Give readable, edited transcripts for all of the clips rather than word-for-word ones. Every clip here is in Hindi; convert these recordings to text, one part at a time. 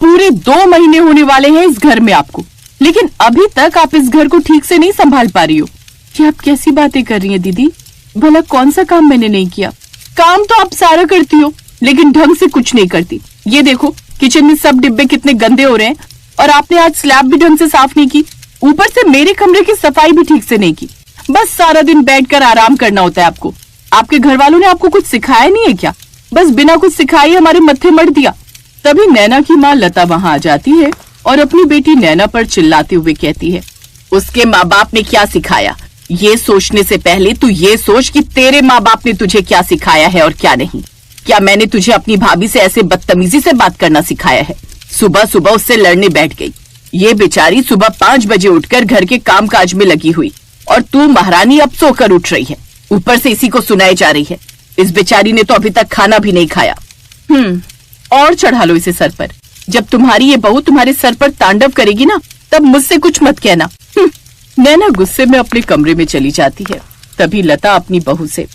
पूरे 2 महीने होने वाले हैं इस घर में आपको, लेकिन अभी तक आप इस घर को ठीक से नहीं संभाल पा रही हो। क्या आप कैसी बातें कर रही हैं दीदी? भला कौन सा काम मैंने नहीं किया? काम तो आप सारा करती हो, लेकिन ढंग से कुछ नहीं करती। ये देखो किचन में सब डिब्बे कितने गंदे हो रहे हैं, और आपने आज स्लैब भी ढंग से साफ नहीं की, ऊपर से मेरे कमरे की सफाई भी ठीक से नहीं की। बस सारा दिन बैठकर आराम करना होता है आपको। आपके घर वालों ने आपको कुछ सिखाया नहीं है क्या? बस बिना कुछ सिखाए हमारे मत्थे मर दिया। तभी नैना की माँ लता वहाँ आ जाती है और अपनी बेटी नैना पर चिल्लाते हुए कहती है, उसके माँ बाप ने क्या सिखाया? ये सोचने से पहले तू ये सोच कि तेरे माँ बाप ने तुझे क्या सिखाया है और क्या नहीं। क्या मैंने तुझे अपनी भाभी से ऐसे बदतमीजी से बात करना सिखाया है? सुबह सुबह उससे लड़ने बैठ गई। ये बेचारी सुबह 5 बजे उठकर घर के काम काज में लगी हुई, और तू महारानी अब सोकर उठ रही है। ऊपर से इसी को सुनाई जा रही है। इस बेचारी ने तो अभी तक खाना भी नहीं खाया। और चढ़ा लो इसे सर पर। जब तुम्हारी ये बहू तुम्हारे सर पर तांडव करेगी ना, तब मुझसे कुछ मत कहना। नैना गुस्से में अपने कमरे में चली जाती है। तभी लता अपनी बहू से,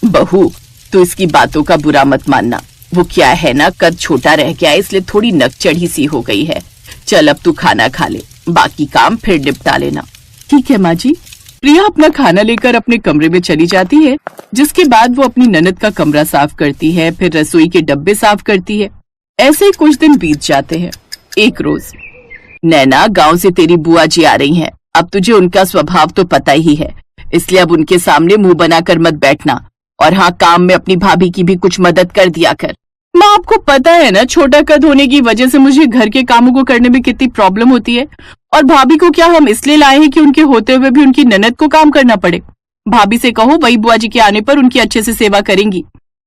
बहू तो इसकी बातों का बुरा मत मानना। वो क्या है ना, कद छोटा रह गया है, इसलिए थोड़ी नक चढ़ी सी हो गई है। चल अब तू खाना खा ले, बाकी काम फिर निपटा लेना। ठीक है माँ जी। प्रिया अपना खाना लेकर अपने कमरे में चली जाती है, जिसके बाद वो अपनी ननद का कमरा साफ करती है, फिर रसोई के डब्बे साफ करती है। ऐसे ही कुछ दिन बीत जाते हैं। एक रोज, नैना गांव से तेरी बुआ जी आ रही हैं। अब तुझे उनका स्वभाव तो पता ही है, इसलिए अब उनके सामने मुंह बनाकर मत बैठना, और हाँ, काम में अपनी भाभी की भी कुछ मदद कर दिया कर। माँ आपको पता है ना, छोटा कद होने की वजह से मुझे घर के कामों को करने में कितनी प्रॉब्लम होती है, और भाभी को क्या हम इसलिए लाए हैं कि उनके होते हुए भी उनकी ननद को काम करना पड़े। भाभी से कहो वही बुआ जी के आने पर उनकी अच्छे से सेवा करेंगी।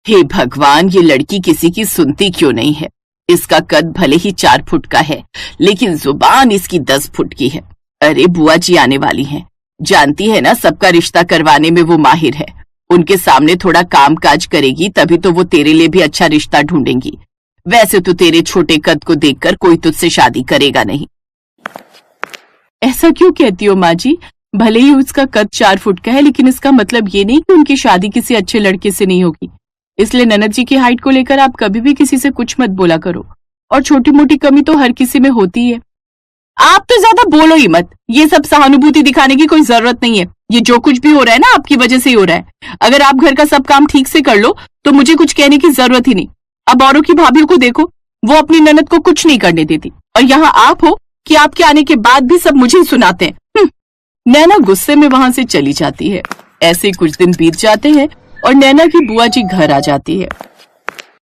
हे भगवान, ये लड़की किसी की सुनती क्यों नहीं है? इसका कद भले ही 4 फुट का है, लेकिन जुबान इसकी 10 फुट की है। अरे बुआ जी आने वाली हैं, जानती है ना सबका रिश्ता करवाने में वो माहिर है। उनके सामने थोड़ा काम काज करेगी तभी तो वो तेरे लिए भी अच्छा रिश्ता ढूंढेंगी। वैसे तो तेरे छोटे कद को देखकर कोई तुझसे शादी करेगा नहीं। ऐसा क्यों कहती हो माँ जी? भले ही उसका कद 4 फुट का है, लेकिन इसका मतलब ये नहीं कि उनकी शादी किसी अच्छे लड़के से नहीं होगी। इसलिए ननद जी की हाइट को लेकर आप कभी भी किसी से कुछ मत बोला करो, और छोटी मोटी कमी तो हर किसी में होती है। आप तो ज्यादा बोलो ही मत। ये सब सहानुभूति दिखाने की कोई जरूरत नहीं है। ये जो कुछ भी हो रहा है ना, आपकी वजह से ही हो रहा है। अगर आप घर का सब काम ठीक से कर लो तो मुझे कुछ कहने की जरूरत ही नहीं। अब औरों की भाभीयों को देखो, वो अपनी ननद को कुछ नहीं करने देती, और यहाँ आप हो कि आपके आने के बाद भी सब मुझे ही सुनाते हैं। नैना गुस्से में वहां से चली जाती है। ऐसे कुछ दिन बीत जाते हैं और नैना की बुआ जी घर आ जाती है।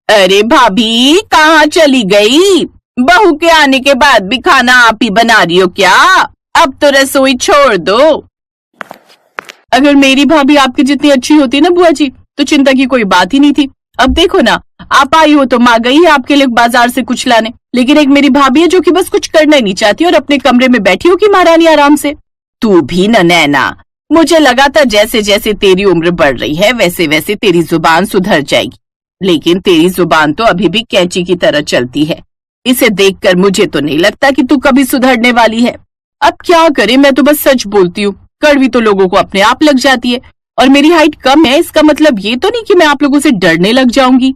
अरे भाभी कहाँ चली गई? बहू के आने के बाद भी खाना आप ही बना रही हो क्या? अब तो रसोई छोड़ दो। अगर मेरी भाभी आपकी जितनी अच्छी होती ना बुआ जी, तो चिंता की कोई बात ही नहीं थी। अब देखो ना, आप आई हो तो माँ गई है आपके लिए बाजार से कुछ लाने, लेकिन एक मेरी भाभी है जो कि बस कुछ करना ही नहीं चाहती और अपने कमरे में बैठी हो कि महारानी आराम से। तू भी न नैना, मुझे लगा था जैसे जैसे तेरी उम्र बढ़ रही है वैसे वैसे तेरी जुबान सुधर जाएगी, लेकिन तेरी जुबान तो अभी भी कैंची की तरह चलती है। इसे देखकर मुझे तो नहीं लगता कि तू कभी सुधरने वाली है। अब क्या करे, मैं तो बस सच बोलती हूँ। कड़वी तो लोगों को अपने आप लग जाती है, और मेरी हाइट कम है इसका मतलब ये तो नहीं कि मैं आप लोगों से डरने लग जाऊंगी।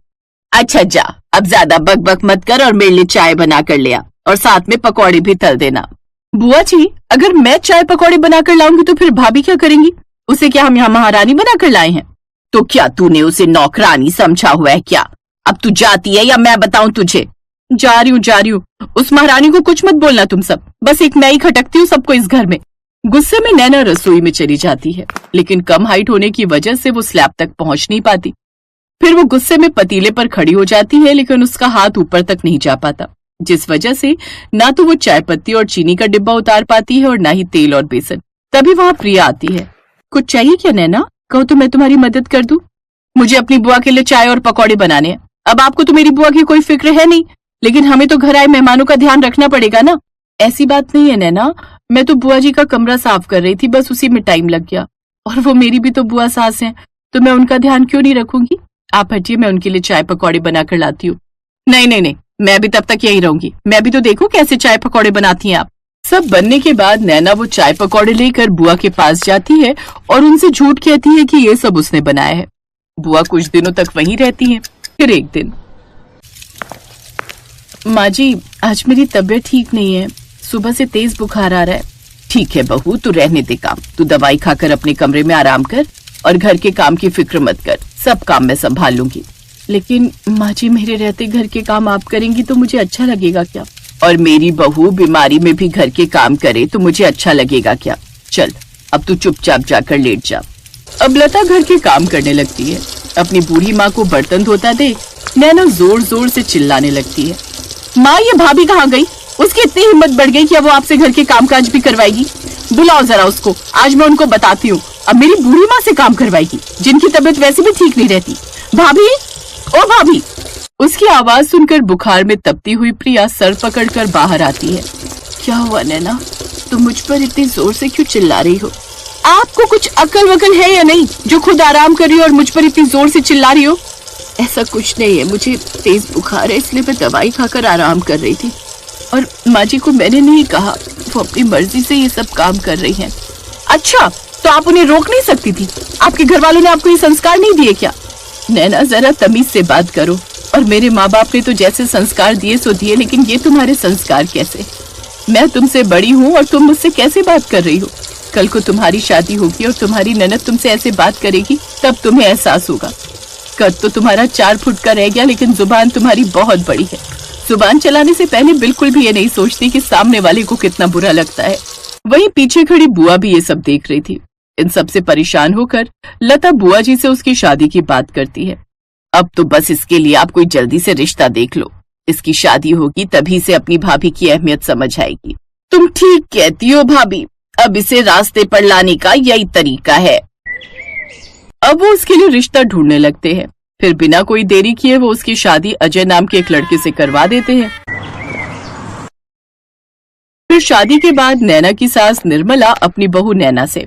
अच्छा जा, अब ज्यादा बक बक मत कर और मेरे लिए चाय बना कर ले आ, और साथ में पकौड़े भी तल देना। बुआ जी, अगर मैं चाय पकौड़े बनाकर लाऊंगी तो फिर भाभी क्या करेंगी? उसे क्या हम यहाँ महारानी बनाकर लाए हैं? तो क्या तूने उसे नौकरानी समझा हुआ है क्या? अब तू जाती है या मैं बताऊं तुझे? जा रही हूँ। उस महारानी को कुछ मत बोलना तुम सब, बस एक मैं ही खटकती हूँ सबको इस घर में। गुस्से में नैना रसोई में चली जाती है, लेकिन कम हाइट होने की वजह से वो स्लैब तक पहुंच नहीं पाती। फिर वो गुस्से में पतीले पर खड़ी हो जाती है, लेकिन उसका हाथ ऊपर तक नहीं जा पाता, जिस वजह से ना तो वो चाय पत्ती और चीनी का डिब्बा उतार पाती है और ना ही तेल और बेसन। तभी वहाँ प्रिया आती है। कुछ चाहिए क्या नैना? कहो तो मैं तुम्हारी मदद कर दूं। मुझे अपनी बुआ के लिए चाय और पकौड़े बनाने हैं। अब आपको तो मेरी बुआ की कोई फिक्र है नहीं, लेकिन हमें तो घर आए मेहमानों का ध्यान रखना पड़ेगा ना। ऐसी बात नहीं है नैना, मैं तो बुआ जी का कमरा साफ कर रही थी, बस उसी में टाइम लग गया। और वो मेरी भी तो बुआ सास हैं, तो मैं उनका ध्यान क्यों नहीं रखूंगी? आप हटिए, मैं उनके लिए चाय पकौड़े बनाकर लाती हूँ। नहीं, मैं भी तब तक यही रहूंगी। मैं भी तो देखूं कैसे चाय पकौड़े बनाती हैं आप। सब बनने के बाद नैना वो चाय पकौड़े लेकर बुआ के पास जाती है और उनसे झूठ कहती है कि ये सब उसने बनाया है। बुआ कुछ दिनों तक वहीं रहती हैं। फिर एक दिन माँ जी, आज मेरी तबीयत ठीक नहीं है, सुबह से तेज बुखार आ रहा है। ठीक है बहू, तू रहने दे काम, तू दवाई खाकर अपने कमरे में आराम कर और घर के काम की फिक्र मत कर, सब काम मैं संभाल लूंगी। लेकिन माँ जी, मेरे रहते घर के काम आप करेंगी तो मुझे अच्छा लगेगा क्या? और मेरी बहू बीमारी में भी घर के काम करे तो मुझे अच्छा लगेगा क्या? चल अब तू चुपचाप जाकर लेट जा। अब लता घर के काम करने लगती है। अपनी बूढ़ी माँ को बर्तन धोता देख नैना जोर जोर से चिल्लाने लगती है, माँ ये भाभी कहाँ गई? उसकी इतनी हिम्मत बढ़ गई कि अब वो आपसे घर के कामकाज भी करवाएगी। बुलाओ जरा उसको, आज मैं उनको बताती हूँ। अब मेरी बूढ़ी माँ से काम करवाएगी जिनकी तबीयत वैसे भी ठीक नहीं रहती। भाभी, ओ भाभी। उसकी आवाज सुनकर बुखार में तपती हुई प्रिया सर पकड़कर बाहर आती है। क्या हुआ नैना, तुम मुझ पर इतनी जोर से क्यों चिल्ला रही हो? आपको कुछ अकल वकल है या नहीं, जो खुद आराम कर रही हो और मुझ पर इतनी जोर से चिल्ला रही हो? ऐसा कुछ नहीं है, मुझे तेज बुखार है इसलिए मैं दवाई खाकर आराम कर रही थी। और माँ जी को मैंने नहीं कहा, वो अपनी मर्जी से ये सब काम कर रही हैं। अच्छा, तो आप उन्हें रोक नहीं सकती थी? आपके घर वालों ने आपको ये संस्कार नहीं दिए क्या? नैना जरा तमीज से बात करो। और मेरे माँ बाप ने तो जैसे संस्कार दिए सो दिए, लेकिन ये तुम्हारे संस्कार कैसे? मैं तुमसे बड़ी हूँ और तुम मुझसे कैसे बात कर रही हो? कल को तुम्हारी शादी होगी और तुम्हारी ननद तुमसे ऐसे बात करेगी, तब तुम्हें एहसास होगा। कद तो तुम्हारा 4 फुट का रह गया, लेकिन जुबान तुम्हारी बहुत बड़ी है। जुबान चलाने से पहले बिल्कुल भी ये नहीं सोचती कि सामने वाले को कितना बुरा लगता है। वहीं पीछे खड़ी बुआ भी ये सब देख रही थी। इन सब से परेशान होकर लता बुआ जी से उसकी शादी की बात करती है। अब तो बस इसके लिए आप कोई जल्दी से रिश्ता देख लो, इसकी शादी होगी तभी से अपनी भाभी की अहमियत समझ आएगी। तुम ठीक कहती हो भाभी, अब इसे रास्ते पर लाने का यही तरीका है। अब वो उसके लिए रिश्ता ढूंढने लगते हैं। फिर बिना कोई देरी किए वो उसकी शादी अजय नाम के एक लड़के से करवा देते हैं। फिर शादी के बाद नैना की सास निर्मला अपनी बहू नैना से,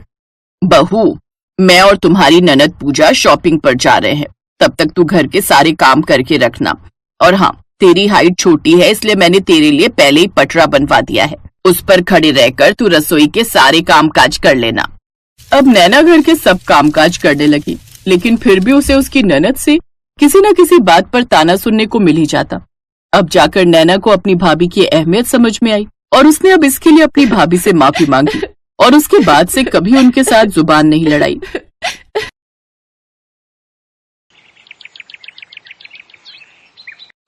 बहू मैं और तुम्हारी ननद पूजा शॉपिंग पर जा रहे हैं, तब तक तू घर के सारे काम करके रखना। और हाँ, तेरी हाइट छोटी है इसलिए मैंने तेरे लिए पहले ही पटरा बनवा दिया है, उस पर खड़े रहकर तू रसोई के सारे कामकाज कर लेना। अब नैना घर के सब कामकाज करने लगी, लेकिन फिर भी उसे उसकी ननद से किसी न किसी बात पर ताना सुनने को मिल ही जाता। अब जाकर नैना को अपनी भाभी की अहमियत समझ में आई और उसने अब इसके लिए अपनी भाभी से माफी मांगी और उसके बाद से कभी उनके साथ जुबान नहीं लड़ाई।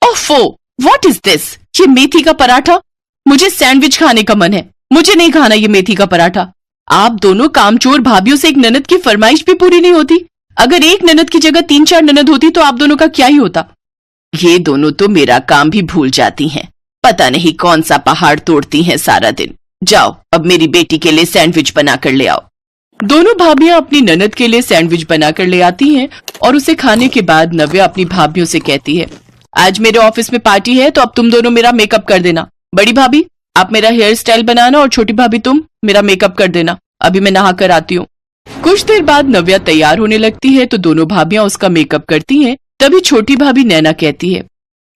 ओफो, व्हाट इज दिस? ये मेथी का पराठा? मुझे सैंडविच खाने का मन है, मुझे नहीं खाना ये मेथी का पराठा। आप दोनों कामचोर भाभीयों से एक ननद की फरमाइश भी पूरी नहीं होती। अगर एक ननद की जगह 3-4 ननद होती तो आप दोनों का क्या ही होता। ये दोनों तो मेरा काम भी भूल जाती हैं, पता नहीं कौन सा पहाड़ तोड़ती हैं सारा दिन। जाओ अब मेरी बेटी के लिए सैंडविच बनाकर ले आओ। दोनों भाभियां अपनी ननद के लिए सैंडविच बनाकर ले आती हैं और उसे खाने के बाद नव्या अपनी भाभियों से कहती है, आज मेरे ऑफिस में पार्टी है तो अब तुम दोनों मेरा मेकअप कर देना। बड़ी भाभी आप मेरा हेयर स्टाइल बनाना और छोटी भाभी तुम मेरा मेकअप कर देना, अभी मैं नहा कर आती हूँ। कुछ देर बाद नव्या तैयार होने लगती है तो दोनों भाभियां उसका मेकअप करती हैं। तभी छोटी भाभी नैना कहती है,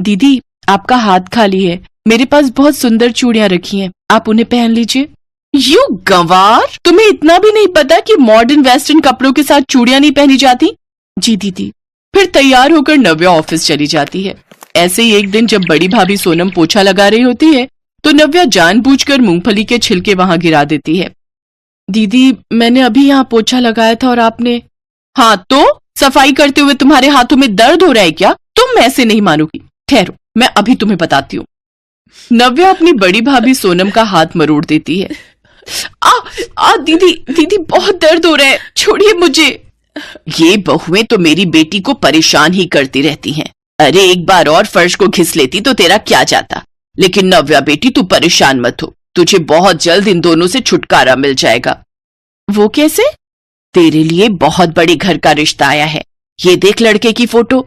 दीदी आपका हाथ खाली है, मेरे पास बहुत सुंदर चूड़ियां रखी हैं, आप उन्हें पहन लीजिए। यू गंवार, तुम्हें इतना भी नहीं पता कि मॉडर्न वेस्टर्न कपड़ों के साथ चूड़ियां नहीं पहनी जाती? जी दीदी। फिर तैयार होकर नव्या ऑफिस चली जाती है। ऐसे ही एक दिन जब बड़ी भाभी सोनम पोछा लगा रही होती है तो नव्या जानबूझकर मूंगफली के छिलके वहां गिरा देती है। दीदी मैंने अभी यहाँ पोछा लगाया था और आपने। हाँ तो सफाई करते हुए तुम्हारे हाथों में दर्द हो रहा है क्या? तुम ऐसे नहीं मानोगी, ठहरो मैं अभी तुम्हें बताती हूँ। नव्या अपनी बड़ी भाभी सोनम का हाथ मरोड़ देती है। दीदी दीदी बहुत दर्द हो रहा है, छोड़िए मुझे। ये बहुएं तो मेरी बेटी को परेशान ही करती रहती हैं। अरे एक बार और फर्श को घिस लेती तो तेरा क्या जाता। लेकिन नव्या बेटी तू परेशान मत हो, तुझे बहुत जल्द इन दोनों से छुटकारा मिल जाएगा। वो कैसे? तेरे लिए बहुत बड़े घर का रिश्ता आया है, ये देख लड़के की फोटो।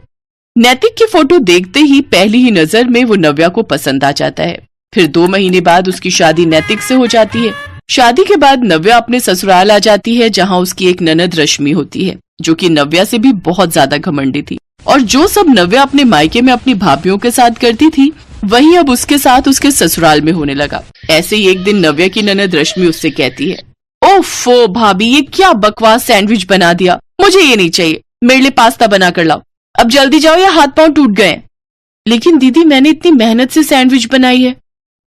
नैतिक की फोटो देखते ही पहली ही नजर में वो नव्या को पसंद आ जाता है। फिर 2 महीने बाद उसकी शादी नैतिक से हो जाती है। शादी के बाद नव्या अपने ससुराल आ जाती है जहाँ उसकी एक ननद रश्मि होती है जो कि नव्या से भी बहुत ज्यादा घमंडी थी। और जो सब नव्या अपने मायके में अपनी भाभियों के साथ करती थी वही अब उसके साथ उसके ससुराल में होने लगा। ऐसे ही एक दिन नव्या की ननद रश्मि उससे कहती है, ओफो भाभी ये क्या बकवास सैंडविच बना दिया, मुझे ये नहीं चाहिए, मेरे लिए पास्ता बना कर लाओ, अब जल्दी जाओ या हाथ पांव टूट गए। लेकिन दीदी मैंने इतनी मेहनत से सैंडविच बनाई है।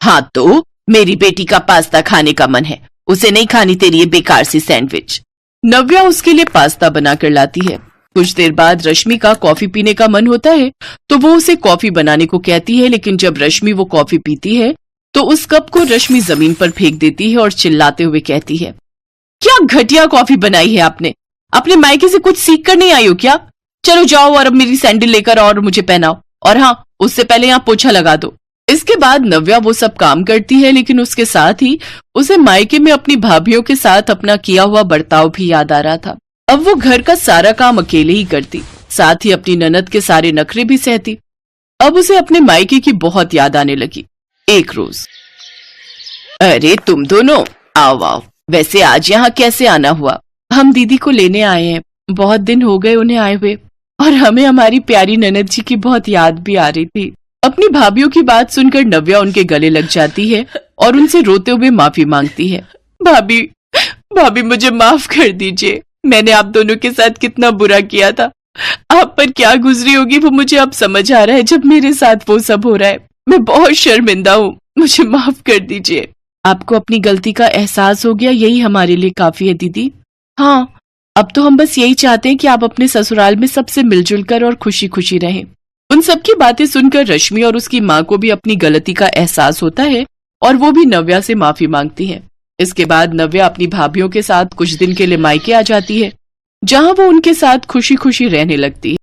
हाँ तो मेरी बेटी का पास्ता खाने का मन है, उसे नहीं खानी तेरी ये बेकार सी सैंडविच। नव्या उसके लिए पास्ता बनाकर लाती है। कुछ देर बाद रश्मि का कॉफी पीने का मन होता है तो वो उसे कॉफी बनाने को कहती है, लेकिन जब रश्मि वो कॉफी पीती है तो उस कप को रश्मि जमीन पर फेंक देती है और चिल्लाते हुए कहती है, क्या घटिया कॉफी बनाई है आपने, अपने मायके से कुछ सीख कर नहीं आई हो क्या? चलो जाओ और अब मेरी सैंडल लेकर और मुझे पहनाओ, और हाँ उससे पहले यहाँ पोछा लगा दो। इसके बाद नव्या वो सब काम करती है, लेकिन उसके साथ ही उसे मायके में अपनी भाभीयों के साथ अपना किया हुआ बर्ताव भी याद आ रहा था। अब वो घर का सारा काम अकेले ही करती, साथ ही अपनी ननद के सारे नखरे भी सहती। अब उसे अपने मायके की बहुत याद आने लगी। एक रोज, अरे तुम दोनों आओ आओ, वैसे आज यहाँ कैसे आना हुआ? हम दीदी को लेने आए हैं, बहुत दिन हो गए उन्हें आए हुए, और हमें हमारी प्यारी ननद जी की बहुत याद भी आ रही थी। अपनी भाभीयों की बात सुनकर नव्या उनके गले लग जाती है और उनसे रोते हुए माफी मांगती है। भाभी भाभी मुझे माफ कर दीजिए, मैंने आप दोनों के साथ कितना बुरा किया था। आप पर क्या गुजरी होगी वो मुझे अब समझ आ रहा है जब मेरे साथ वो सब हो रहा है। मैं बहुत शर्मिंदा हूँ, मुझे माफ कर दीजिए। आपको अपनी गलती का एहसास हो गया, यही हमारे लिए काफी है दीदी। हाँ, अब तो हम बस यही चाहते हैं कि आप अपने ससुराल में सबसे मिलजुल कर और खुशी खुशी रहें। उन सबकी बातें सुनकर रश्मि और उसकी माँ को भी अपनी गलती का एहसास होता है और वो भी नव्या से माफी मांगती है। इसके बाद नव्या अपनी भाभीयों के साथ कुछ दिन के लिए मायके आ जाती है, जहाँ वो उनके साथ खुशी खुशी रहने लगती है।